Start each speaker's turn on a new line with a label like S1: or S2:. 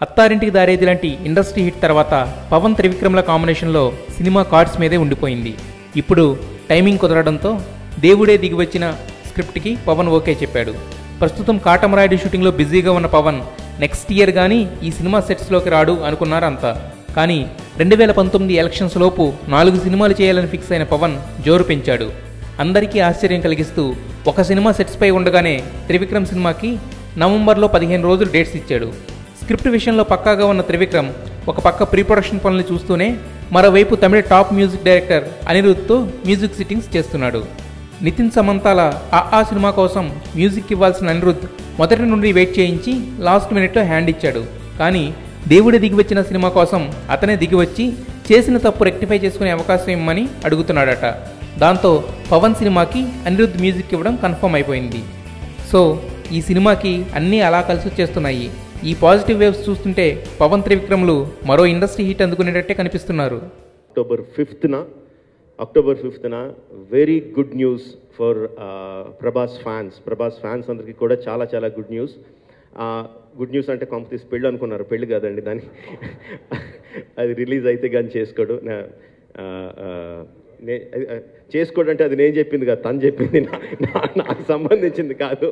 S1: అత్తారింటికి దారేది లాంటి industry hit తర్వాత పవన్ త్రివిక్రమ్ల కాంబినేషన్లో సినిమా కార్డ్స్ మీదే ఉండిపోయింది. ఇప్పుడు టైమింగ్ కుదరడంతో దేవుడే దిగివచ్చిన స్క్రిప్ట్కి పవన్ ఓకే చెప్పాడు. ప్రస్తుతం కాటమరాయుడు షూటింగ్లో బిజీగా ఉన్న పవన్ నెక్స్ట్ ఇయర్ కానీ ఈ సినిమా సెట్స్లోకి రాడు అనుకున్నారు అంతా. కానీ 2019 ఎలక్షన్స్ లోపు 4 సినిమాలు చేయాలని ఫిక్స్ అయిన పవన్ జోరు పెంచాడు. అందరికీ ఆశ్చర్యం కలిగిస్తూ ఒక సినిమా సెట్స్పై ఉండగానే త్రివిక్రమ్ సినిమాకి నవంబర్లో 15 రోజులు డేట్స్ ఇచ్చాడు. స్క్రిప్ట్ విషయంలో పక్కాగా ఉన్న త్రివిక్రమ్ ఒక పక్క ప్రీ ప్రొడక్షన్ పనులు చూస్తూనే మరోవైపు తమిళ టాప్ మ్యూజిక్ డైరెక్టర్ అనిరుద్ధ్తో మ్యూజిక్ సిట్టింగ్స్ చేస్తున్నాడు. నితిన్ సమంతాల ఆ సినిమా కోసం మ్యూజిక్ ఇవ్వాల్సిన అనిరుద్ధ్ మొదటి నుండి వెయిట్ చేయించి లాస్ట్ మినిట్లో హ్యాండ్ ఇచ్చాడు. కానీ దేవుడి దిగివచ్చిన సినిమా కోసం అతనే దిగివచ్చి చేసిన తప్పు రెక్టిఫై చేసుకునే అవకాశం ఇమ్మని అడుగుతున్నాడట. దాంతో పవన్ సినిమాకి అనిరుద్ధ్ మ్యూజిక్ ఇవ్వడం కన్ఫర్మ్ అయిపోయింది. సో ఈ సినిమాకి అన్నీ అలా కలిసి వచ్చేస్తున్నాయి. ఈ పాజిటివ్ వేవ్స్ చూస్తుంటే పవన్ త్రివిక్రమ్లు మరో ఇండస్ట్రీ హిట్ అందుకునేటట్టే కనిపిస్తున్నారు.
S2: అక్టోబర్ 5న very good news for Prabhas fans అందరికీ కూడా చాలా చాలా గుడ్ న్యూస్. గుడ్ న్యూస్ అంటే కాంపిటీస్ పెళ్ళి అనుకున్నారు, పెళ్ళి కాదండి, దాన్ని అది రిలీజ్ అయితే కానీ చేసుకోడు. చేసుకోడంటే అది నేను చెప్పింది కాదు, తను చెప్పింది, నాకు సంబంధించింది కాదు.